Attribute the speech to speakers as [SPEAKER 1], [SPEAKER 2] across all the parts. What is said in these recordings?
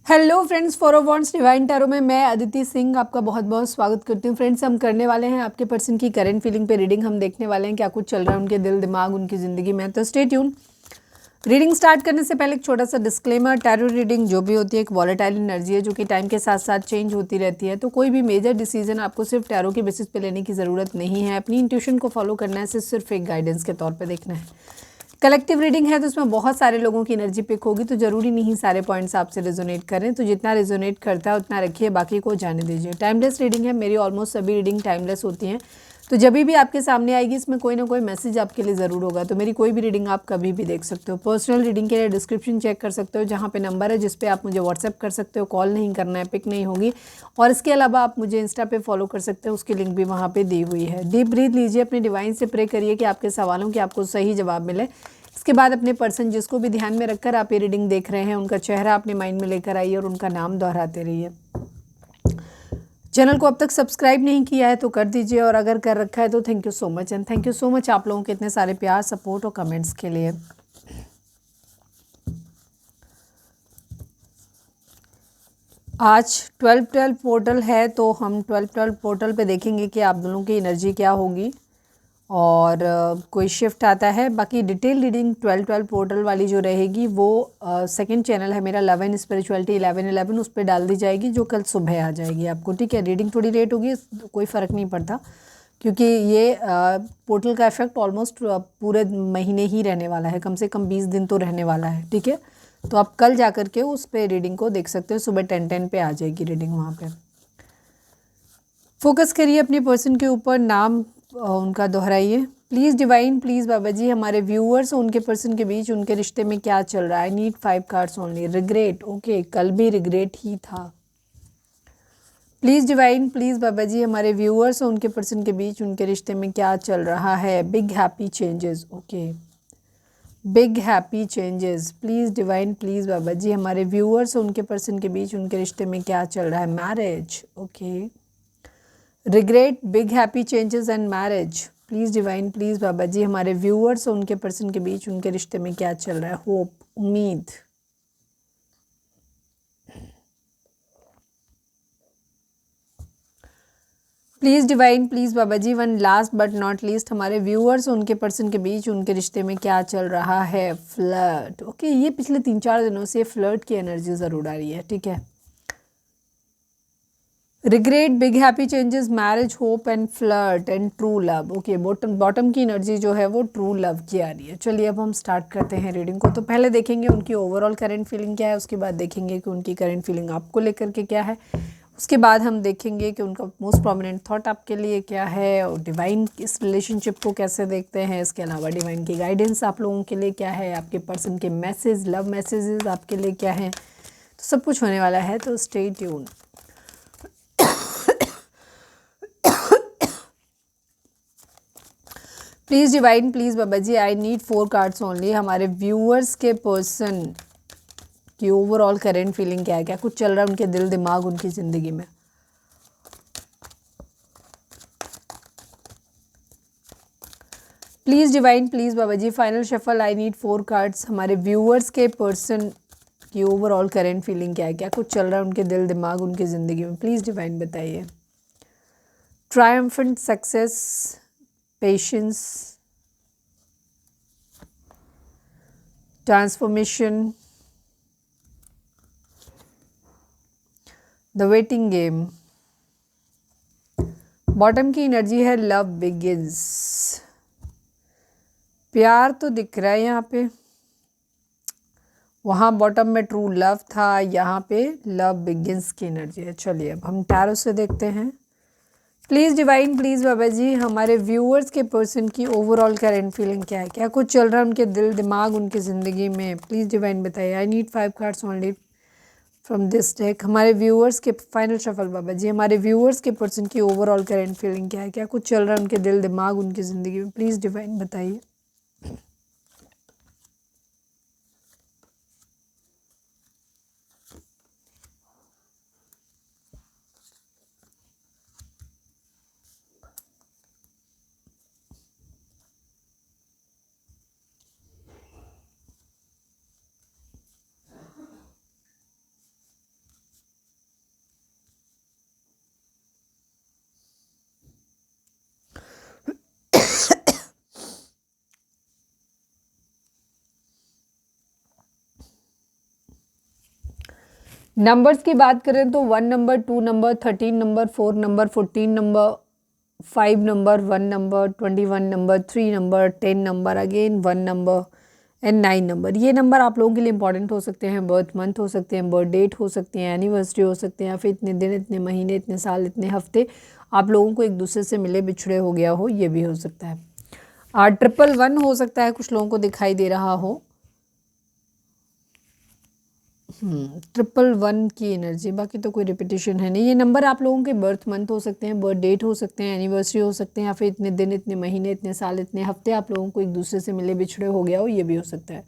[SPEAKER 1] Hello friends, for wants divine tarot में मैं अदिति सिंह आपका बहुत बहुत स्वागत करती हूँ। फ्रेंड्स, हम करने वाले हैं आपके पर्सन की करंट फीलिंग पे रीडिंग। हम देखने वाले हैं क्या कुछ चल रहा है उनके दिल दिमाग उनकी ज़िंदगी में। तो स्टे ट्यून। रीडिंग स्टार्ट करने से पहले एक छोटा सा डिस्क्लेमर, टैरो रीडिंग जो भी होती है एक वॉलेटाइल एनर्जी है जो कि टाइम के साथ साथ चेंज होती रहती है। तो कोई भी मेजर डिसीजन आपको सिर्फ टैरो के बेसिस पे लेने की ज़रूरत नहीं है। अपनी इंट्यूशन को फॉलो करना है, सिर्फ एक गाइडेंस के तौर पर देखना है। कलेक्टिव रीडिंग है तो उसमें बहुत सारे लोगों की एनर्जी पिक होगी, तो ज़रूरी नहीं सारे पॉइंट्स आपसे रेजोनेट करें। तो जितना रेजोनेट करता है उतना रखिए, बाकी को जाने दीजिए। टाइमलेस रीडिंग है, मेरी ऑलमोस्ट सभी रीडिंग टाइमलेस होती हैं। तो जब भी आपके सामने आएगी इसमें कोई ना कोई मैसेज आपके लिए ज़रूर होगा। तो मेरी कोई भी रीडिंग आप कभी भी देख सकते हो। पर्सनल रीडिंग के लिए डिस्क्रिप्शन चेक कर सकते हो, जहाँ पे नंबर है जिस पे आप मुझे व्हाट्सएप कर सकते हो। कॉल नहीं करना है, पिक नहीं होगी। और इसके अलावा आप मुझे इंस्टा पे फॉलो कर सकते हो, उसकी लिंक भी वहाँ पे दी हुई है। डीप ब्रीथ लीजिए, अपने डिवाइन से प्रे करिए कि आपके सवालों के आपको सही जवाब मिले। इसके बाद अपने पर्सन जिसको भी ध्यान में रखकर आप ये रीडिंग देख रहे हैं उनका चेहरा अपने माइंड में लेकर आइए और उनका नाम दोहराते रहिए। चैनल को अब तक सब्सक्राइब नहीं किया है तो कर दीजिए, और अगर कर रखा है तो thank you so much. And thank you so much आप लोगों के इतने सारे प्यार, सपोर्ट और कमेंट्स के लिए। आज 12-12 पोर्टल है, तो हम 12-12 पोर्टल पे देखेंगे कि आप दोनों की एनर्जी क्या होगी और कोई शिफ्ट आता है। बाकी डिटेल रीडिंग 12-12 पोर्टल वाली जो रहेगी वो सेकंड चैनल है मेरा, लव एंड स्पिरिचुअलिटी 11-11, उस पर डाल दी जाएगी जो कल सुबह आ जाएगी आपको। ठीक है, रीडिंग थोड़ी लेट होगी, कोई फ़र्क नहीं पड़ता, क्योंकि ये पोर्टल का इफेक्ट ऑलमोस्ट पूरे महीने ही रहने वाला है, कम से कम 20 दिन तो रहने वाला है। ठीक है, तो आप कल जा कर के उस पर रीडिंग को देख सकते हो। सुबह 10-10 पे आ जाएगी रीडिंग वहाँ पे। फोकस करिए अपने पर्सन के ऊपर, नाम उनका दोहराइए। प्लीज़ डिवाइन, प्लीज़ बाबा जी, हमारे व्यूअर्स और उनके पर्सन के बीच उनके रिश्ते में क्या चल रहा है। I need 5 cards only. Regret, okay, कल भी रिग्रेट ही था। प्लीज़ डिवाइन, प्लीज़ बाबा जी, हमारे व्यूअर्स और उनके पर्सन के बीच उनके रिश्ते में क्या चल रहा है। Big happy changes, okay, big happy changes. Please divine, please बाबा जी, हमारे व्यूअर्स और उनके पर्सन के बीच उनके रिश्ते में क्या चल रहा है। Marriage, okay, regret, big happy changes and marriage. Please divine, please बाबा जी, हमारे व्यूअर्स और उनके पर्सन के बीच उनके रिश्ते में क्या चल रहा है। होप, उम्मीद। Please divine, please Baba ji, one last but not least, हमारे व्यूअर्स और उनके पर्सन के बीच उनके रिश्ते में क्या चल रहा है। फ्लर्ट, ओके, ये पिछले 3-4 दिनों से फ्लर्ट की एनर्जी ज़रूर आ रही है। ठीक है, regret, big happy changes, marriage, hope and flirt and true love. Okay, bottom की एनर्जी जो है वो ट्रू लव की आ रही है। चलिए अब हम स्टार्ट करते हैं रीडिंग को। तो पहले देखेंगे उनकी ओवरऑल करंट फीलिंग क्या है, उसके बाद देखेंगे कि उनकी करंट फीलिंग आपको लेकर के क्या है, उसके बाद हम देखेंगे कि उनका मोस्ट प्रोमिनेंट थॉट आपके लिए क्या है और डिवाइन इस रिलेशनशिप को कैसे देखते हैं। इसके अलावा डिवाइन की गाइडेंस आप लोगों के लिए क्या है, आपके पर्सन के मैसेज, लव मैसेजेस आपके लिए क्या हैं। तो सब कुछ होने वाला है, तो stay tune. Please divine, please Baba ji, I need 4 cards only, हमारे व्यूअर्स के पर्सन की ओवरऑल करेंट फीलिंग क्या है, क्या कुछ चल रहा है उनके दिल दिमाग उनकी ज़िंदगी में। Please divine, please Baba ji, final shuffle, I need 4 cards, हमारे व्यूअर्स के पर्सन की ओवरऑल करेंट फीलिंग क्या है, क्या कुछ चल रहा है उनके दिल दिमाग उनकी ज़िंदगी में। प्लीज़ डिवाइन बताइए। Triumphant success, patience, transformation, the waiting game. Bottom की एनर्जी है लव बिगिंस, प्यार तो दिख रहा है यहाँ पे, वहाँ बॉटम में ट्रू लव था, यहाँ पे लव बिगिंस की एनर्जी है। चलिए अब हम टैरो से देखते हैं। प्लीज़ डिवाइन, प्लीज़ बाबा जी, हमारे व्यूअर्स के पर्सन की ओवरऑल करंट फीलिंग क्या है, क्या कुछ चल रहा है उनके दिल दिमाग उनकी ज़िंदगी में। प्लीज़ डिवाइन बताइए। I need 5 cards only from this deck, हमारे व्यूअर्स के फाइनल शफल बाबा जी, हमारे व्यूअर्स के पर्सन की ओवरऑल करंट फीलिंग क्या है, क्या कुछ चल रहा है उनके दिल दिमाग उनकी ज़िंदगी में। प्लीज़ डिवाइन बताइए। नंबर्स की बात करें तो 1 number, 2 number, 13 number, 4 number, 14 number, 5 number, 1 number, 21 number, 3 number, 10 number, again 1 number and 9 number. ये नंबर आप लोगों के लिए इंपॉर्टेंट हो सकते हैं, बर्थ मंथ हो सकते हैं, बर्थ डेट हो सकती हैं, एनिवर्सरी हो सकते हैं, या फिर इतने दिन, इतने महीने, इतने साल, इतने हफ्ते आप लोगों को एक दूसरे से मिले बिछड़े हो गया हो, ये भी हो सकता है। 111 हो सकता है, कुछ लोगों को दिखाई दे रहा हो। 111 की एनर्जी, बाकी तो कोई रिपीटिशन है नहीं। ये नंबर आप लोगों के बर्थ मंथ हो सकते हैं, बर्थ डेट हो सकते हैं, एनिवर्सरी हो सकते हैं, या फिर इतने दिन, इतने महीने, इतने साल, इतने हफ्ते आप लोगों को एक दूसरे से मिले बिछड़े हो गया हो, ये भी हो सकता है।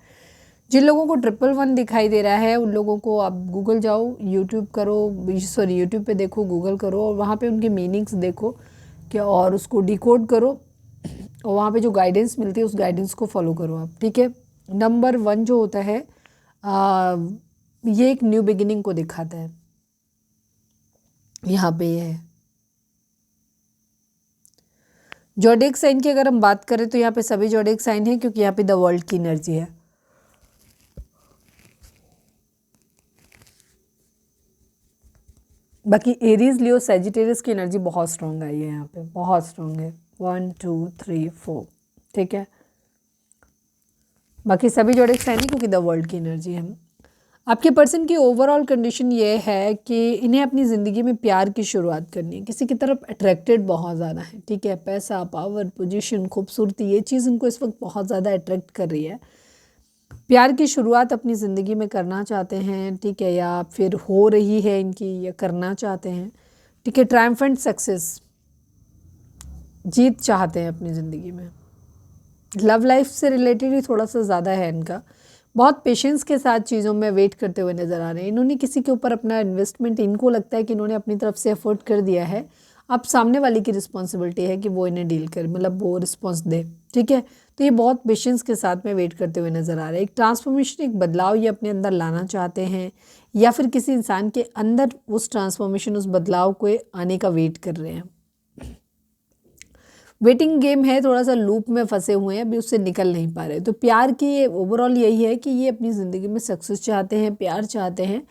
[SPEAKER 1] जिन लोगों को 111 दिखाई दे रहा है उन लोगों को आप गूगल जाओ, यूट्यूब करो, सॉरी यूट्यूब पे देखो, गूगल करो और वहाँ पे उनके मीनिंग्स देखो क्या, और उसको डिकोड करो और वहाँ पे जो गाइडेंस मिलती है उस गाइडेंस को फॉलो करो आप, ठीक है। नंबर 1 जो होता है ये एक न्यू बिगिनिंग को दिखाता है, यहाँ पे ये है। जोडिएक साइन की अगर हम बात करें तो यहाँ पे सभी जोडिएक साइन है, क्योंकि यहाँ पे द वर्ल्ड की एनर्जी है। बाकी एरीज, लियो, सैजिटेरियस की एनर्जी बहुत स्ट्रॉन्ग आई है, यहाँ पे बहुत स्ट्रॉन्ग है। 1 2 3 4, ठीक है। बाकी सभी जोडिएक साइन है क्योंकि द वर्ल्ड की एनर्जी है। आपके पर्सन की ओवरऑल कंडीशन ये है कि इन्हें अपनी ज़िंदगी में प्यार की शुरुआत करनी है, किसी की तरफ अट्रैक्टेड बहुत ज़्यादा है, ठीक है। पैसा, पावर, पोजीशन, खूबसूरती, ये चीज़ इनको इस वक्त बहुत ज़्यादा अट्रैक्ट कर रही है। प्यार की शुरुआत अपनी ज़िंदगी में करना चाहते हैं, ठीक है, या फिर हो रही है इनकी, या करना चाहते हैं, ठीक है। ट्रायम्फेंट सक्सेस, जीत चाहते हैं अपनी ज़िंदगी में। लव लाइफ से रिलेटेड ही थोड़ा सा ज़्यादा है इनका। बहुत पेशेंस के साथ चीज़ों में वेट करते हुए नज़र आ रहे हैं। इन्होंने किसी के ऊपर अपना इन्वेस्टमेंट, इनको लगता है कि इन्होंने अपनी तरफ से एफर्ट कर दिया है, अब सामने वाले की रिस्पॉन्सिबिलिटी है कि वो इन्हें डील करे, मतलब वो रिस्पॉन्स दे, ठीक है। तो ये बहुत पेशेंस के साथ में वेट करते हुए नज़र आ रहे हैं। एक ट्रांसफॉर्मेशन, एक बदलाव ये अपने अंदर लाना चाहते हैं, या फिर किसी इंसान के अंदर उस ट्रांसफॉर्मेशन, उस बदलाव को आने का वेट कर रहे हैं। वेटिंग गेम है, थोड़ा सा लूप में फंसे हुए हैं, अभी उससे निकल नहीं पा रहे। तो प्यार की ओवरऑल यही है कि ये अपनी ज़िंदगी में सक्सेस चाहते हैं, प्यार चाहते हैं,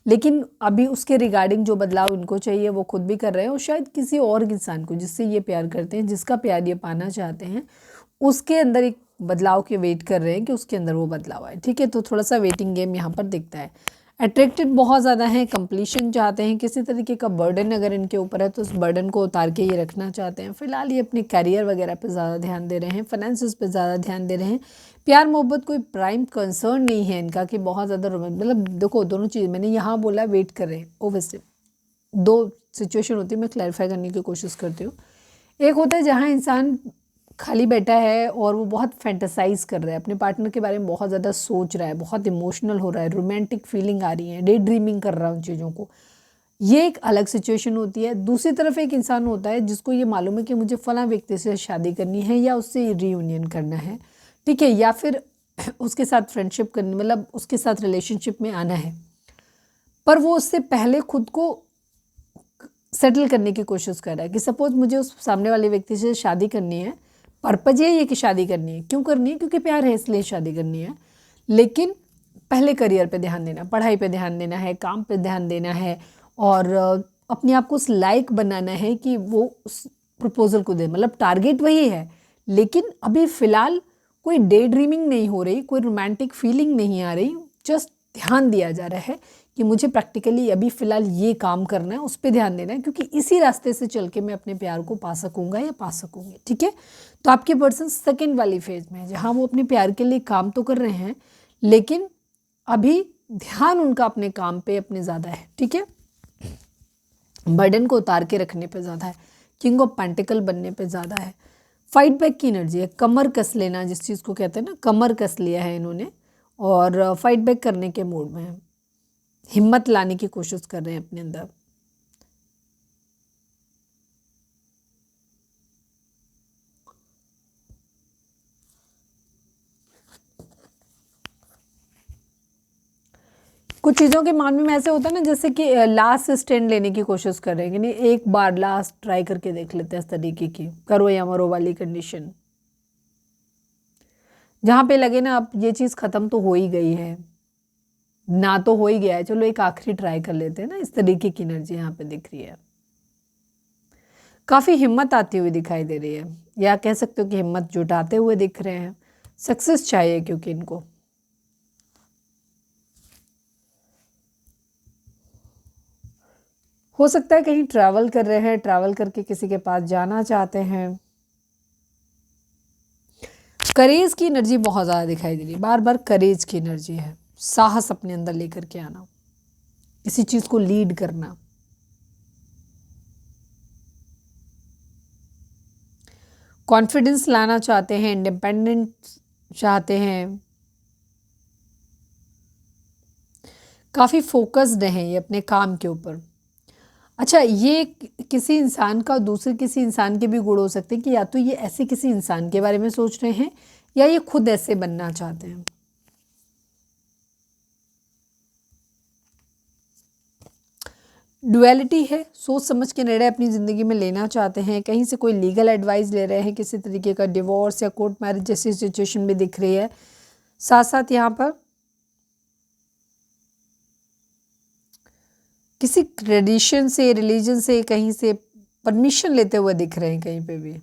[SPEAKER 1] लेकिन अभी उसके रिगार्डिंग जो बदलाव इनको चाहिए वो खुद भी कर रहे हैं, और शायद किसी और इंसान को जिससे ये प्यार करते हैं, जिसका प्यार ये पाना चाहते हैं, उसके अंदर एक बदलाव के वेट कर रहे हैं कि उसके अंदर वो बदलाव आए, ठीक है। तो थोड़ा सा वेटिंग गेम यहाँ पर दिखता है। अट्रैक्टेड बहुत ज़्यादा है, कंप्लीशन चाहते हैं, किसी तरीके का बर्डन अगर इनके ऊपर है तो उस बर्डन को उतार के ये रखना चाहते हैं। फिलहाल ये अपने करियर वगैरह पे ज़्यादा ध्यान दे रहे हैं, फाइनेंसिस पे ज़्यादा ध्यान दे रहे हैं। प्यार मोहब्बत कोई प्राइम कंसर्न नहीं है इनका कि बहुत ज़्यादा मतलब देखो दोनों चीज़ मैंने यहाँ बोला वेट कर रहे हैं, ओब्वियसली दो सिचुएशन होती है, मैं क्लैरिफाई करने की कोशिश करती हूँ। एक होता है जहाँ इंसान खाली बैठा है और वो बहुत फैंटेसाइज कर रहा है, अपने पार्टनर के बारे में बहुत ज़्यादा सोच रहा है, बहुत इमोशनल हो रहा है, रोमांटिक फीलिंग आ रही है, डे ड्रीमिंग कर रहा है उन चीज़ों को, ये एक अलग सिचुएशन होती है। दूसरी तरफ एक इंसान होता है जिसको ये मालूम है कि मुझे फ़लाँ व्यक्ति से शादी करनी है या उससे रीयूनियन करना है, ठीक है, या फिर उसके साथ फ्रेंडशिप करनी, मतलब उसके साथ रिलेशनशिप में आना है, पर वो उससे पहले खुद को सेटल करने की कोशिश कर रहा है कि सपोज मुझे उस सामने वाले व्यक्ति से शादी करनी है, पर्पज यही है कि शादी करनी है, क्यों करनी है, क्योंकि प्यार है इसलिए शादी करनी है, लेकिन पहले करियर पे ध्यान देना, पढ़ाई पे ध्यान देना है, काम पे ध्यान देना है, और अपने आप को उस लायक बनाना है कि वो उस प्रपोजल को दे, मतलब टारगेट वही है, लेकिन अभी फ़िलहाल कोई डे ड्रीमिंग नहीं हो रही, कोई रोमांटिक फीलिंग नहीं आ रही, जस्ट ध्यान दिया जा रहा है कि मुझे प्रैक्टिकली अभी फ़िलहाल ये काम करना है, उस पर ध्यान देना है, क्योंकि इसी रास्ते से चल के मैं अपने प्यार को पा सकूँगा या पा सकूँगी, ठीक है। तो आपके पर्सन सेकंड वाली फेज़ में है जहाँ वो अपने प्यार के लिए काम तो कर रहे हैं, लेकिन अभी ध्यान उनका अपने काम पे अपने ज़्यादा है, ठीक है, बर्डन को उतार के रखने पे ज़्यादा है, किंग ऑफ पेंटिकल बनने पे ज़्यादा है। फाइट बैक की एनर्जी है, कमर कस लेना, जिस चीज़ को कहते हैं ना, कमर कस लिया है इन्होंने, और फाइट बैक करने के मूड में है, हिम्मत लाने की कोशिश कर रहे हैं अपने अंदर। कुछ चीज़ों के मामले में ऐसे होता है ना, जैसे कि लास्ट स्टैंड लेने की कोशिश कर रहे हैं कि नहीं एक बार लास्ट ट्राई करके देख लेते हैं, इस तरीके की करो या मरो वाली कंडीशन, जहाँ पे लगे ना अब ये चीज़ ख़त्म तो हो ही गई है, ना तो हो ही गया है, चलो एक आखिरी ट्राई कर लेते हैं ना, इस तरीके की एनर्जी यहाँ पे दिख रही है। काफ़ी हिम्मत आती हुई दिखाई दे रही है, या कह सकते हो कि हिम्मत जुटाते हुए दिख रहे हैं। सक्सेस चाहिए क्योंकि इनको हो सकता है कहीं ट्रैवल कर रहे हैं, ट्रैवल करके किसी के पास जाना चाहते हैं। करेज की एनर्जी बहुत ज़्यादा दिखाई दे रही है, बार बार करेज की एनर्जी है, साहस अपने अंदर लेकर के आना, किसी चीज़ को लीड करना। कॉन्फिडेंस लाना चाहते हैं, इंडिपेंडेंट चाहते हैं, काफ़ी फोकस्ड हैं ये अपने काम के ऊपर। अच्छा, ये किसी इंसान का दूसरे किसी इंसान के भी गुण हो सकते हैं कि या तो ये ऐसे किसी इंसान के बारे में सोच रहे हैं या ये खुद ऐसे बनना चाहते हैं। डुअलिटी है, सोच समझ के निर्णय अपनी ज़िंदगी में लेना चाहते हैं। कहीं से कोई लीगल एडवाइस ले रहे हैं, किसी तरीके का डिवोर्स या कोर्ट मैरिज जैसी सिचुएशन भी दिख रही है। साथ साथ यहाँ पर किसी ट्रेडिशन से, रिलीजन से, कहीं से परमिशन लेते हुए दिख रहे हैं कहीं पे भी।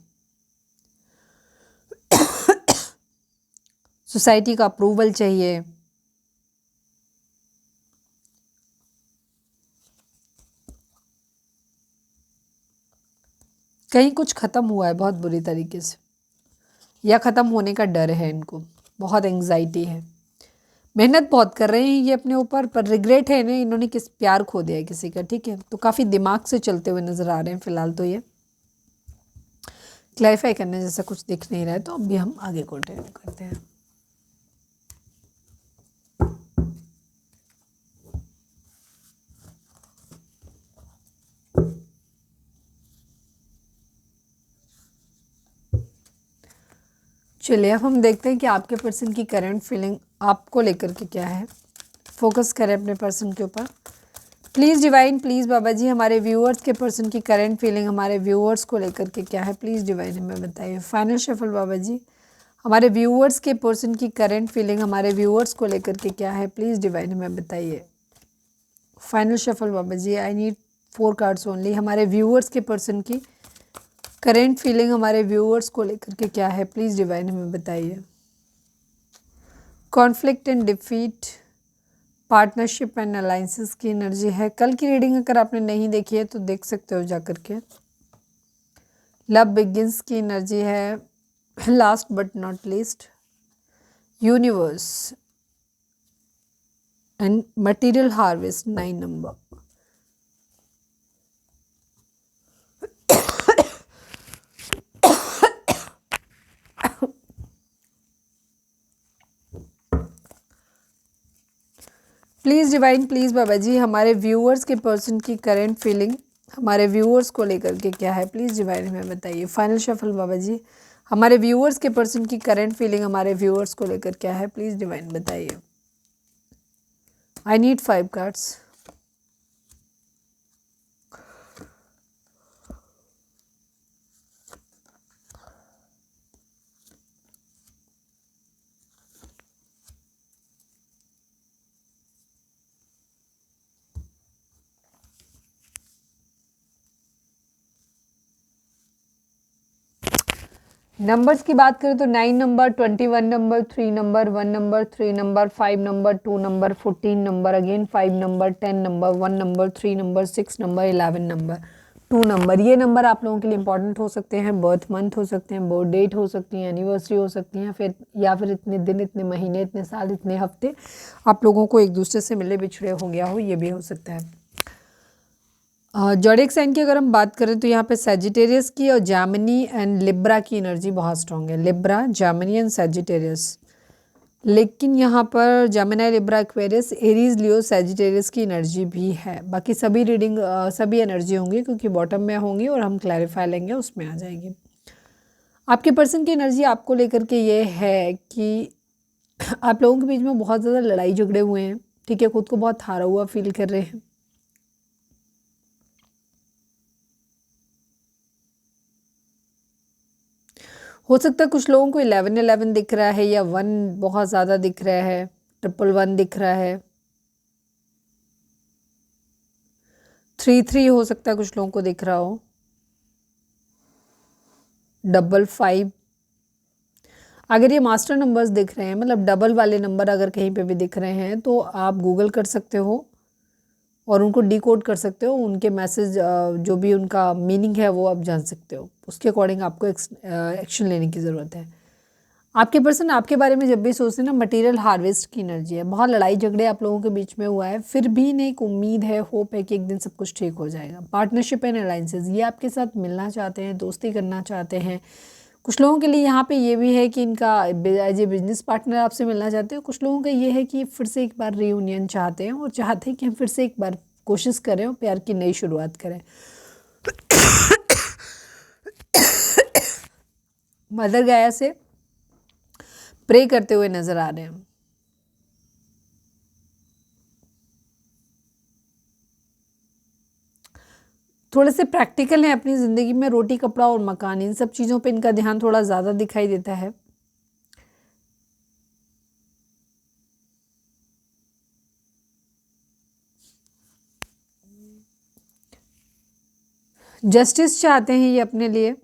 [SPEAKER 1] सोसाइटी का अप्रूवल चाहिए। कहीं कुछ ख़त्म हुआ है बहुत बुरी तरीके से, या ख़त्म होने का डर है इनको, बहुत एंग्जाइटी है। मेहनत बहुत कर रहे हैं ये अपने ऊपर, पर रिग्रेट है इन्हें, इन्होंने किस प्यार खो दिया है किसी का, ठीक है। तो काफ़ी दिमाग से चलते हुए नज़र आ रहे हैं फिलहाल तो ये। क्लैरिफाई करने जैसा कुछ दिख नहीं रहा है, तो अभी हम आगे कंटिन्यू करते हैं। चलिए अब हम देखते हैं कि आपके पर्सन की करंट फीलिंग आपको लेकर के क्या है। फोकस करें अपने पर्सन के ऊपर। प्लीज़ डिवाइन, प्लीज़ बाबा जी, हमारे व्यूअर्स के पर्सन की करंट फीलिंग हमारे व्यूअर्स को लेकर के क्या है, प्लीज़ डिवाइन हमें बताइए। फाइनल शफल बाबा जी, हमारे व्यूअर्स के पर्सन की करंट फीलिंग हमारे व्यूअर्स को लेकर के क्या है, प्लीज़ डिवाइन हमें बताइए। Final shuffle Baba ji, I need 4 cards only. हमारे व्यूअर्स के पर्सन की करेंट फीलिंग हमारे व्यूअर्स को लेकर के क्या है, प्लीज़ डिवाइन हमें बताइए। Conflict and defeat, partnership and alliances की एनर्जी है। कल की रीडिंग अगर आपने नहीं देखी है तो देख सकते हो जा कर के। लव बिगिंस की एनर्जी है। Last but not least, universe and material harvest, 9 number. Please divine, please बाबा जी, हमारे व्यूअर्स के पर्सन की करंट फीलिंग हमारे व्यूअर्स को लेकर के क्या है, प्लीज़ डिवाइन हमें बताइए। फाइनल शफल बाबा जी, हमारे व्यूअर्स के पर्सन की करंट फीलिंग हमारे व्यूअर्स को लेकर क्या है, प्लीज़ डिवाइन बताइए। I need 5 cards. नंबर्स की बात करें तो 9 number, 21 number, 3 number, 1 number, 3 number, 5 number, 2 number, 14 number, again 5 number, 10 number, 1 number, 3 number, 6 number, 11 number, 2 number. ये नंबर आप लोगों के लिए इंपॉर्टेंट हो सकते हैं। बर्थ मंथ हो सकते हैं, बर्थ डेट हो सकती है, एनिवर्सरी हो सकती है, फिर या फिर इतने दिन, इतने महीने, इतने साल, इतने हफ्ते आप लोगों को एक दूसरे से मिले बिछड़े हो गया हो, ये भी हो सकता है। जोडिक साइन की अगर हम बात करें तो यहाँ पे सैजिटेरियस की और जामिनी एंड लिब्रा की एनर्जी बहुत स्ट्रॉन्ग है। Libra, Jamini and Sagittarius. लेकिन यहाँ पर जामिनी, लिब्रा, एक्वेरियस, एरीज, लियो, सैजिटेरियस की एनर्जी भी है। बाकी सभी रीडिंग सभी एनर्जी होंगी क्योंकि बॉटम में होंगी और हम क्लैरिफाई लेंगे उसमें आ जाएगी। आपके पर्सन की एनर्जी आपको लेकर के ये है कि आप लोगों के बीच में बहुत ज़्यादा लड़ाई झगड़े हुए हैं, ठीक है। खुद को बहुत हारा हुआ फील कर रहे हैं। हो सकता है कुछ लोगों को 11-11 दिख रहा है, या 1 बहुत ज़्यादा दिख रहा है, 111 दिख रहा है। 3 3 हो सकता है, कुछ लोगों को दिख रहा हो, 5 5। अगर ये मास्टर नंबर्स दिख रहे हैं, मतलब डबल वाले नंबर अगर कहीं पे भी दिख रहे हैं, तो आप गूगल कर सकते हो और उनको डिकोड कर सकते हो। उनके मैसेज जो भी उनका मीनिंग है वो आप जान सकते हो। उसके अकॉर्डिंग आपको एक्शन लेने की ज़रूरत है। आपके पर्सन आपके बारे में जब भी सोचते हैं ना, मटेरियल हार्वेस्ट की एनर्जी है। बहुत लड़ाई झगड़े आप लोगों के बीच में हुआ है, फिर भी नहीं, एक उम्मीद है, होप है कि एक दिन सब कुछ ठीक हो जाएगा। पार्टनरशिप एंड अलाइंसेस, ये आपके साथ मिलना चाहते हैं, दोस्ती करना चाहते हैं। कुछ लोगों के लिए यहाँ पे ये भी है कि इनका एज ए बिजनेस पार्टनर आपसे मिलना चाहते हैं। कुछ लोगों का ये है कि फिर से एक बार रीयूनियन चाहते हैं और चाहते हैं कि हम फिर से एक बार कोशिश करें और प्यार की नई शुरुआत करें। मदर गाया से प्रे करते हुए नजर आ रहे हैं। थोड़े से प्रैक्टिकल हैं अपनी ज़िंदगी में, रोटी कपड़ा और मकान, इन सब चीज़ों पे इनका ध्यान थोड़ा ज़्यादा दिखाई देता है। जस्टिस चाहते हैं ये अपने लिए,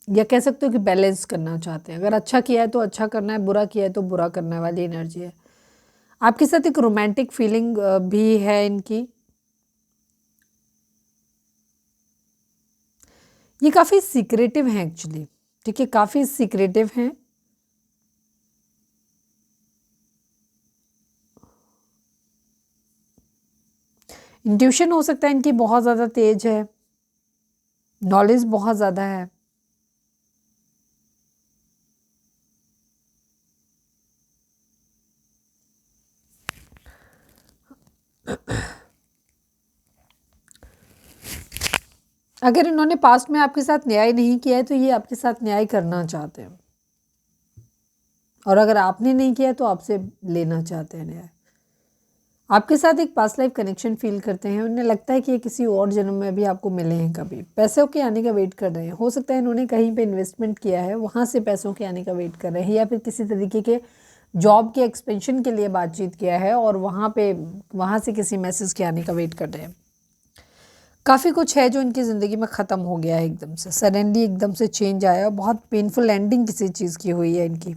[SPEAKER 1] या कह सकते हो कि बैलेंस करना चाहते हैं। अगर अच्छा किया है तो अच्छा करना है, बुरा किया है तो बुरा करने वाली एनर्जी है। आपके साथ एक रोमांटिक फीलिंग भी है इनकी। ये काफ़ी सीक्रेटिव हैं एक्चुअली, ठीक है, काफ़ी सीक्रेटिव हैं। इंट्यूशन हो सकता है इनकी बहुत ज़्यादा तेज है, नॉलेज बहुत ज़्यादा है। अगर इन्होंने पास्ट में आपके साथ न्याय नहीं किया है तो ये आपके साथ न्याय करना चाहते हैं, और अगर आपने नहीं किया तो आपसे लेना चाहते हैं न्याय। आपके साथ एक पास्ट लाइफ कनेक्शन फील करते हैं। उन्हें लगता है कि ये किसी और जन्म में भी आपको मिले हैं कभी। पैसों के आने का वेट कर रहे हैं। हो सकता है इन्होंने कहीं पे इन्वेस्टमेंट किया है, वहाँ से पैसों के आने का वेट कर रहे हैं, या फिर किसी तरीके के जॉब के एक्सपेंशन के लिए बातचीत किया है और वहाँ से किसी मैसेज के आने का वेट कर रहे हैं। काफ़ी कुछ है जो इनकी ज़िंदगी में ख़त्म हो गया है एकदम से, सडनली एकदम से चेंज आया और बहुत पेनफुल एंडिंग किसी चीज़ की हुई है इनकी,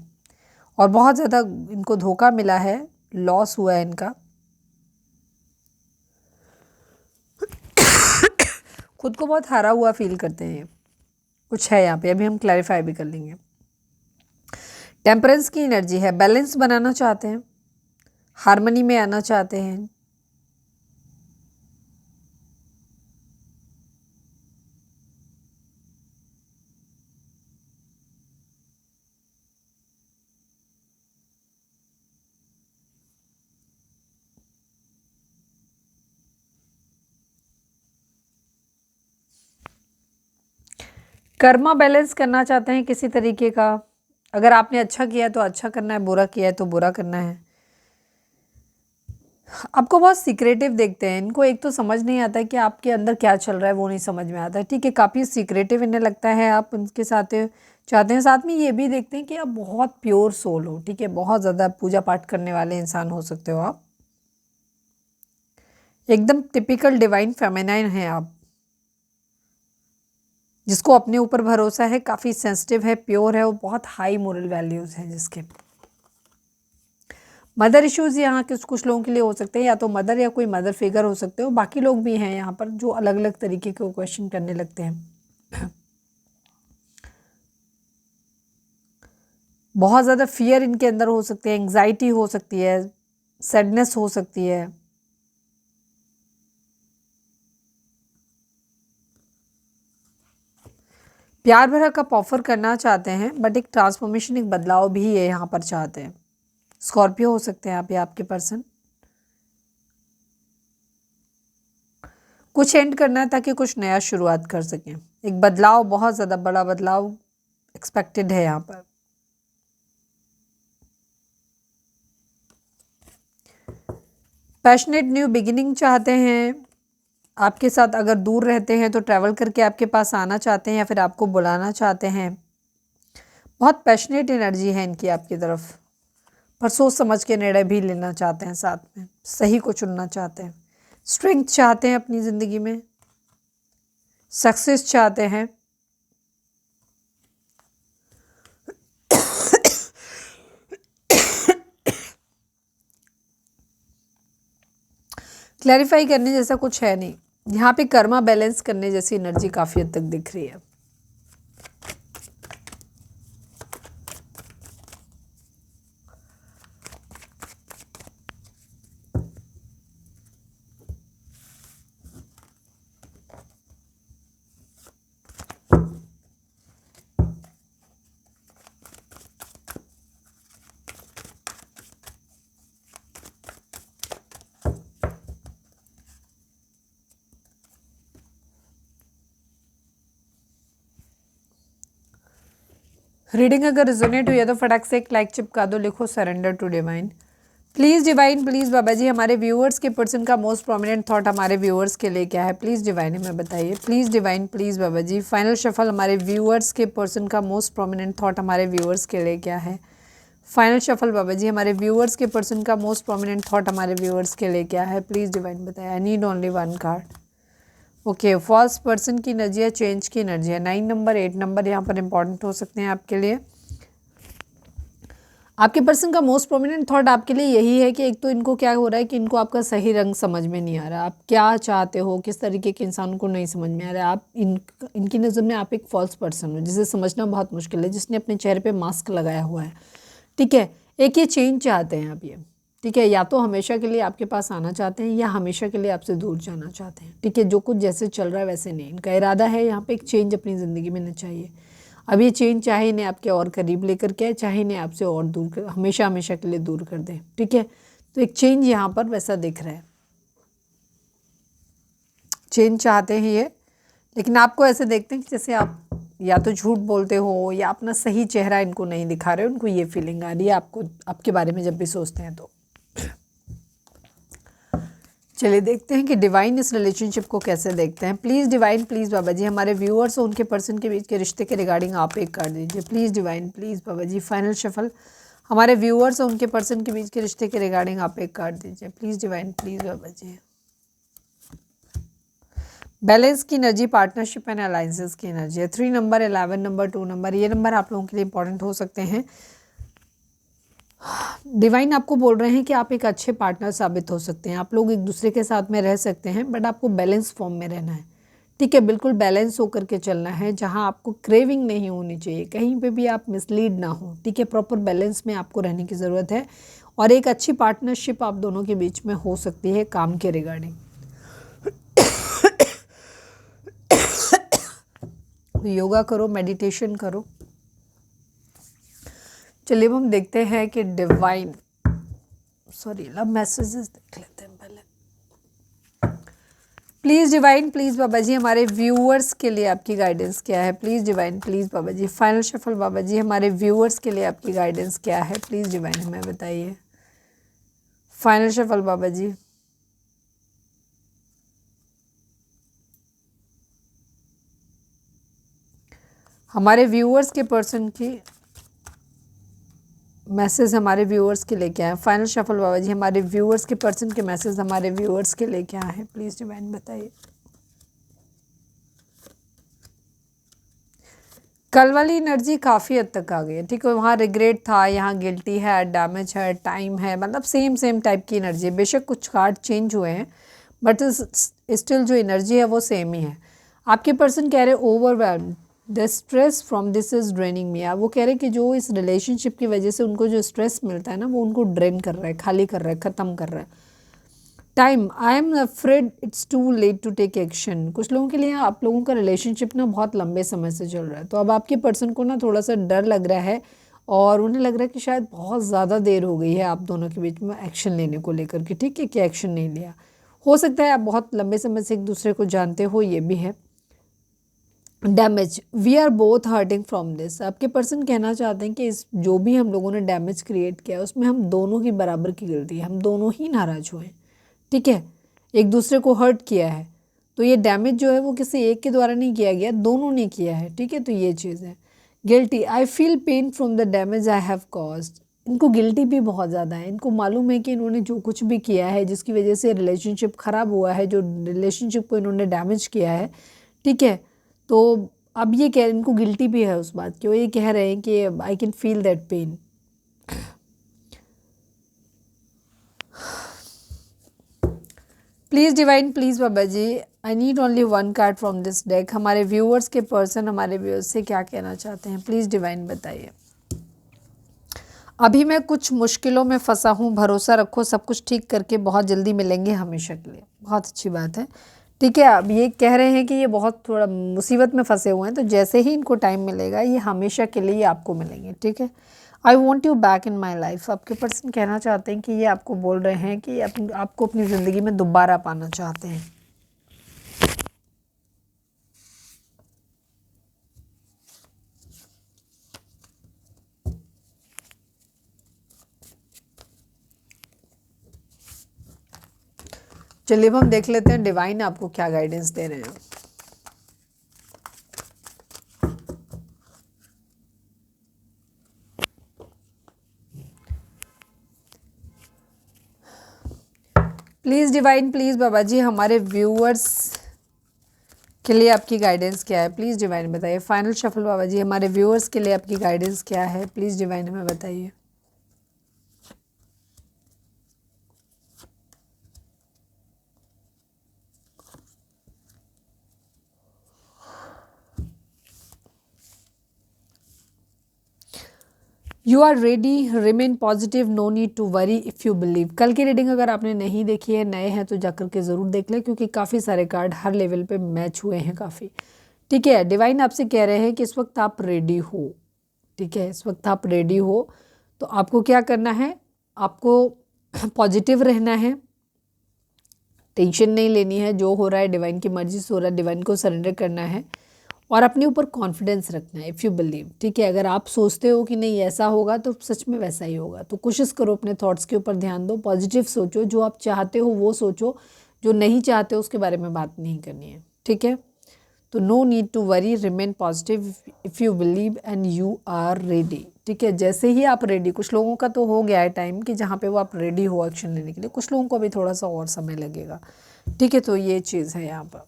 [SPEAKER 1] और बहुत ज़्यादा इनको धोखा मिला है, लॉस हुआ है इनका। खुद को बहुत हारा हुआ फील करते हैं। कुछ है यहाँ पे, अभी हम क्लैरिफाई भी कर लेंगे। टेम्परेंस की एनर्जी है, बैलेंस बनाना चाहते हैं, हार्मनी में आना चाहते हैं। कर्मा बैलेंस करना चाहते हैं किसी तरीके का। अगर आपने अच्छा किया तो अच्छा करना है, बुरा किया है तो बुरा करना है। आपको बहुत सीक्रेटिव देखते हैं। इनको एक तो समझ नहीं आता है कि आपके अंदर क्या चल रहा है, वो नहीं समझ में आता है, ठीक है। काफ़ी सीक्रेटिव इन्हें लगता है आप उनके साथ चाहते हैं। साथ में ये भी देखते हैं कि आप बहुत प्योर सोल हो, ठीक है, बहुत ज़्यादा पूजा पाठ करने वाले इंसान हो सकते हो आप। एकदम टिपिकल डिवाइन फेमिनाइन हैं आप, जिसको अपने ऊपर भरोसा है, काफ़ी सेंसिटिव है, प्योर है, और बहुत हाई मोरल वैल्यूज़ हैं जिसके। मदर इश्यूज़ यहाँ के कुछ लोगों के लिए हो सकते हैं, या तो मदर या कोई मदर फिगर हो सकते हो। बाकी लोग भी हैं यहाँ पर जो अलग अलग तरीके के क्वेश्चन करने लगते हैं। बहुत ज़्यादा फियर इनके अंदर हो सकते हैं, एंग्जाइटी हो सकती है, सैडनेस हो सकती है। प्यार भरा कप ऑफर करना चाहते हैं, बट एक ट्रांसफॉर्मेशन, एक बदलाव भी है यहाँ पर चाहते हैं। स्कॉर्पियो हो सकते हैं आप या आपके पर्सन। कुछ एंड करना है ताकि कुछ नया शुरुआत कर सकें। एक बदलाव, बहुत ज़्यादा बड़ा बदलाव एक्सपेक्टेड है यहाँ पर। पैशनेट न्यू बिगिनिंग चाहते हैं। आपके साथ अगर दूर रहते हैं तो ट्रैवल करके आपके पास आना चाहते हैं, या फिर आपको बुलाना चाहते हैं। बहुत पैशनेट एनर्जी है इनकी आपकी तरफ। पर सोच समझ के निर्णय भी लेना चाहते हैं, साथ में सही को चुनना चाहते हैं, स्ट्रेंथ चाहते हैं अपनी ज़िंदगी में, सक्सेस चाहते हैं। क्लैरिफाई करने जैसा कुछ है नहीं यहाँ पे, कर्मा बैलेंस करने जैसी एनर्जी काफ़ी हद तक दिख रही है। रीडिंग अगर रिजोनेट हुई है तो फटाक से एक लाइक चिपका दो, लिखो surrender to divine. Please divine, please बाबा जी, हमारे व्यूअर्स के पर्सन का मोस्ट प्रोमिनेंट थॉट हमारे व्यूअर्स के लिए क्या है? प्लीज़ डिवाइन हमें बताइए। Please divine, please Baba ji, final shuffle हमारे व्यूअर्स के पर्सन का मोस्ट प्रोमिनेंट थॉट हमारे व्यूअर्स के लिए क्या है? फाइनल शफल बाबा जी, हमारे व्यूअर्स के पर्सन का मोस्ट प्रोमिनेंट थॉट हमारे व्यूअर्स के लिए क्या है? प्लीज़ डिवाइन बताइए। I need only one card. Okay, false person की एनर्जी है, चेंज की एनर्जी है। 9 नंबर 8 नंबर यहाँ पर इंपॉर्टेंट हो सकते हैं आपके लिए। आपके पर्सन का मोस्ट प्रोमिनेंट थॉट आपके लिए यही है कि एक तो इनको क्या हो रहा है कि इनको आपका सही रंग समझ में नहीं आ रहा, आप क्या चाहते हो, किस तरीके के इंसान को नहीं समझ में आ रहा है। आप इनकी नज़र में आप एक फॉल्स पर्सन हो जिसे समझना बहुत मुश्किल है, जिसने अपने चेहरे पे मास्क लगाया हुआ है। ठीक है, एक ये चेंज चाहते हैं आप, ये ठीक है, या तो हमेशा के लिए आपके पास आना चाहते हैं या हमेशा के लिए आपसे दूर जाना चाहते हैं। ठीक है, जो कुछ जैसे चल रहा है वैसे नहीं, इनका इरादा है यहाँ पे एक चेंज अपनी ज़िंदगी में ना चाहिए। अब ये चेंज चाहे इन्हें आपके और करीब लेकर के आए, चाहे इन्हें आपसे और दूर कर, हमेशा हमेशा के लिए दूर कर दे। ठीक है, तो एक चेंज यहाँ पर वैसा दिख रहा है, चेंज चाहते हैं ये, लेकिन आपको ऐसे देखते हैं कि जैसे आप या तो झूठ बोलते हो या अपना सही चेहरा इनको नहीं दिखा रहे हो। उनको ये फीलिंग आ रही है आपको, आपके बारे में जब भी सोचते हैं तो। चलिए देखते हैं कि डिवाइन इस रिलेशनशिप को कैसे देखते हैं। प्लीज़ डिवाइन, प्लीज़ बाबा जी, हमारे व्यूअर्स और उनके पर्सन के बीच के रिश्ते के रिगार्डिंग आप एक कार्ड दीजिए। Please divine, please Baba ji, final shuffle हमारे व्यूअर्स और उनके पर्सन के बीच के रिश्ते के रिगार्डिंग आप एक कार्ड दीजिए। Please divine, please Baba ji. Balance की एनर्जी, पार्टनरशिप एंड अलायंसेस की एनर्जी है। 3 नंबर, 11 नंबर, 2 नंबर, ये नंबर आप लोगों के लिए इंपॉर्टेंट हो सकते हैं। डिवाइन आपको बोल रहे हैं कि आप एक अच्छे पार्टनर साबित हो सकते हैं, आप लोग एक दूसरे के साथ में रह सकते हैं, बट आपको बैलेंस फॉर्म में रहना है। ठीक है, बिल्कुल बैलेंस होकर के चलना है, जहां आपको क्रेविंग नहीं होनी चाहिए, कहीं पे भी आप मिसलीड ना हो। ठीक है, प्रॉपर बैलेंस में आपको रहने की ज़रूरत है और एक अच्छी पार्टनरशिप आप दोनों के बीच में हो सकती है काम के रिगार्डिंग। योगा करो, मेडिटेशन करो। चलिए हम देखते हैं कि डिवाइन, सॉरी, लव मैसेजेस देख लेते हैं पहले। प्लीज़ डिवाइन, प्लीज़ बाबा जी, हमारे व्यूअर्स के लिए आपकी गाइडेंस क्या है? Please divine, please Baba ji, final shuffle बाबा जी, हमारे व्यूअर्स के लिए आपकी गाइडेंस क्या है? प्लीज़ डिवाइन हमें बताइए। फाइनल शफल बाबा जी। हमारे व्यूअर्स के पर्सन की मैसेज हमारे व्यूअर्स के लिए क्या है? फाइनल शफल बाबा जी, हमारे व्यूअर्स के पर्सन के मैसेज हमारे व्यूअर्स के लिए क्या है? प्लीज़ डिवाइन बताइए। कल वाली एनर्जी काफ़ी हद तक आ गई है। ठीक है, वहाँ रिग्रेट था, यहाँ गिल्टी है, डैमेज है, टाइम है, मतलब सेम टाइप की एनर्जी है। बेशक कुछ कार्ड चेंज हुए हैं बट स्टिल जो एनर्जी है वो सेम ही है। आपके पर्सन कह रहे overwhelmed, the stress from this is draining me. वो कह रहे हैं कि जो इस रिलेशनशिप की वजह से उनको जो स्ट्रेस मिलता है ना, वो उनको ड्रेन कर रहा है, खाली कर रहा है, ख़त्म कर रहा है। Time, I am afraid it's too late to take action. कुछ लोगों के लिए आप लोगों का रिलेशनशिप ना बहुत लंबे समय से चल रहा है, तो अब आपके पर्सन को ना थोड़ा सा डर लग रहा है और उन्हें लग रहा है कि शायद बहुत ज़्यादा देर हो गई है आप दोनों के बीच में एक्शन लेने को लेकर के। ठीक है, कि एक्शन नहीं लिया। हो सकता है आप बहुत लंबे समय से एक दूसरे को जानते हो, ये भी है। Damage, we are both hurting from this. आपके पर्सन कहना चाहते हैं कि इस जो भी हम लोगों ने डैमेज क्रिएट किया उसमें हम दोनों की बराबर की गलती है, हम दोनों ही नाराज़ हुए। ठीक है, एक दूसरे को हर्ट किया है, तो ये डैमेज जो है वो किसी एक के द्वारा नहीं किया गया, दोनों ने किया है। ठीक है, तो ये चीज़ है। Guilty, I feel pain from the damage I have caused. इनको गिल्टी भी बहुत ज़्यादा है। इनको मालूम है कि इन्होंने जो कुछ भी किया है, जिसकी वजह से रिलेशनशिप ख़राब हुआ है, जो रिलेशनशिप को इन्होंने डैमेज किया है, ठीक है, तो अब ये कह इनको गिल्टी भी है उस बात की। वो ये कह रहे हैं कि I can feel that pain. Please divine, please Baba ji, I need only one card from this deck. हमारे व्यूअर्स के पर्सन हमारे व्यूअर्स से क्या कहना चाहते हैं, प्लीज़ डिवाइन बताइए। अभी मैं कुछ मुश्किलों में फंसा हूँ, भरोसा रखो सब कुछ ठीक करके बहुत जल्दी मिलेंगे हमेशा के लिए। बहुत अच्छी बात है, ठीक है। अब ये कह रहे हैं कि ये बहुत थोड़ा मुसीबत में फंसे हुए हैं, तो जैसे ही इनको टाइम मिलेगा ये हमेशा के लिए आपको मिलेंगे, ठीक है। I want you back in my life. आपके पर्सन कहना चाहते हैं कि ये आपको बोल रहे हैं कि आपको अपनी ज़िंदगी में दोबारा पाना चाहते हैं। चलिए अब हम देख लेते हैं डिवाइन आपको क्या गाइडेंस दे रहे हैं। प्लीज़ डिवाइन, प्लीज़ बाबा जी, हमारे व्यूअर्स के लिए आपकी गाइडेंस क्या है, प्लीज़ डिवाइन बताइए। फाइनल शफल बाबा जी, हमारे व्यूअर्स के लिए आपकी गाइडेंस क्या है, प्लीज़ डिवाइन हमें बताइए। You are ready, remain positive, no need to worry if you believe. कल की रीडिंग अगर आपने नहीं देखी है, नए हैं तो जाकर के ज़रूर देख लें, क्योंकि काफ़ी सारे कार्ड हर लेवल पे मैच हुए हैं काफ़ी, ठीक है। डिवाइन आपसे कह रहे हैं कि इस वक्त आप रेडी हो, ठीक है, इस वक्त आप रेडी हो। तो आपको क्या करना है, आपको पॉजिटिव रहना है, टेंशन नहीं लेनी है। जो हो रहा है डिवाइन की मर्जी से हो रहा है, डिवाइन को सरेंडर करना है और अपने ऊपर कॉन्फिडेंस रखना है, इफ़ यू बिलीव, ठीक है। अगर आप सोचते हो कि नहीं ऐसा होगा तो सच में वैसा ही होगा। तो कोशिश करो अपने थॉट्स के ऊपर ध्यान दो, पॉजिटिव सोचो, जो आप चाहते हो वो सोचो, जो नहीं चाहते हो उसके बारे में बात नहीं करनी है, ठीक है। तो no need to worry, remain positive if you believe and you are ready, ठीक है। जैसे ही आप रेडी, कुछ लोगों का तो हो गया है टाइम कि जहाँ पे वो आप रेडी हो एक्शन लेने के लिए, कुछ लोगों को अभी थोड़ा सा और समय लगेगा, ठीक है। तो ये चीज़ है यहाँ पर।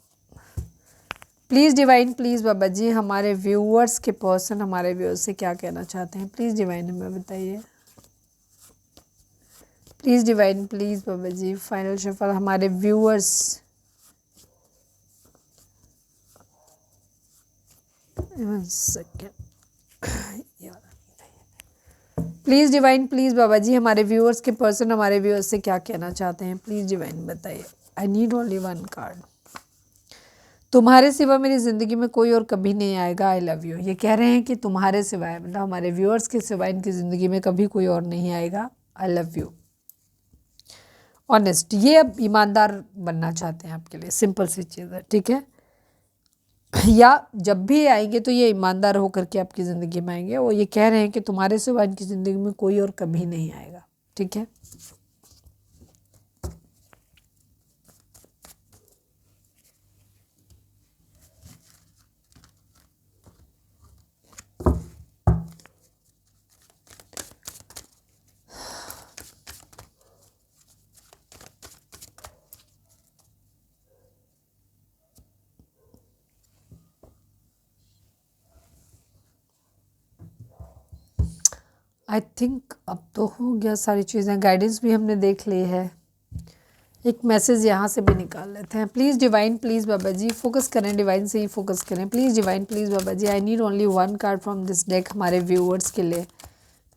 [SPEAKER 1] प्लीज़ डिवाइन, प्लीज़ बाबा जी, हमारे व्यूअर्स के पर्सन हमारे व्यूअर्स से क्या कहना चाहते हैं, प्लीज़ डिवाइन हमें बताइए। Please divine, please Baba ji, final shuffle हमारे व्यूअर्स, प्लीज़ डिवाइन, प्लीज़ बाबा जी, हमारे व्यूअर्स के पर्सन हमारे व्यूअर्स से क्या कहना चाहते हैं, प्लीज़ डिवाइन बताइए। I need only one card. तुम्हारे सिवा मेरी ज़िंदगी में कोई और कभी नहीं आएगा, आई लव यू। ये कह रहे हैं कि तुम्हारे सिवाय, मतलब हमारे व्यूअर्स के सिवाय इनकी ज़िंदगी में कभी कोई और नहीं आएगा, आई लव यू। ऑनेस्ट, ये अब ईमानदार बनना चाहते हैं आपके लिए, सिंपल सी चीज़ है, ठीक है। या जब भी आएंगे तो ये ईमानदार होकर के आपकी ज़िंदगी में आएंगे। वो ये कह रहे हैं कि तुम्हारे सिवा इनकी ज़िंदगी में कोई और कभी नहीं आएगा, ठीक है। आई थिंक अब तो हो गया सारी चीज़ें, गाइडेंस भी हमने देख ली है। एक मैसेज यहाँ से भी निकाल लेते हैं। Please divine, please Baba ji, focus करें, डिवाइन से ही फोकस करें। Please divine, please Baba ji, I need only one card from this deck हमारे व्यूअर्स के लिए।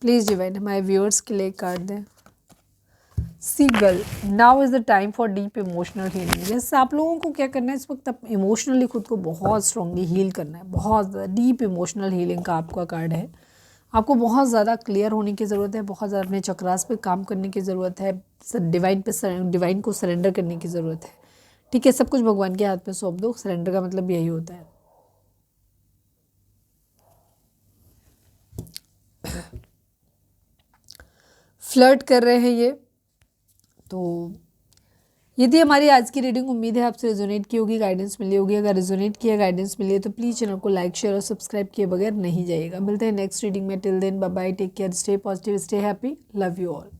[SPEAKER 1] प्लीज़ डिवाइन हमारे व्यूअर्स के लिए एक कार्ड दें। Seagull, now is the time for deep emotional healing. जैसे आप लोगों को क्या करना है इस वक्त, आप इमोशनली खुद को बहुत स्ट्रांगली हील करना है। बहुत ज़्यादा डीप इमोशनल हीलिंग का आपका कार्ड है। आपको बहुत ज़्यादा क्लियर होने की ज़रूरत है, बहुत ज़्यादा अपने चक्रास पे काम करने की ज़रूरत है, डिवाइन को सरेंडर करने की ज़रूरत है, ठीक है। सब कुछ भगवान के हाथ में सौंप दो। सरेंडर का मतलब यही होता है। फ्लर्ट कर रहे हैं ये, तो ये थी हमारी आज की रीडिंग। उम्मीद है आपसे रेजोनेट की होगी, गाइडेंस मिली होगी। अगर रेजोनेट किया, गाइडेंस मिली है तो प्लीज़ चैनल को लाइक, शेयर और सब्सक्राइब किए बगैर नहीं जाइएगा। मिलते हैं नेक्स्ट रीडिंग में। Till then bye bye, take care, stay positive, stay happy, love you all.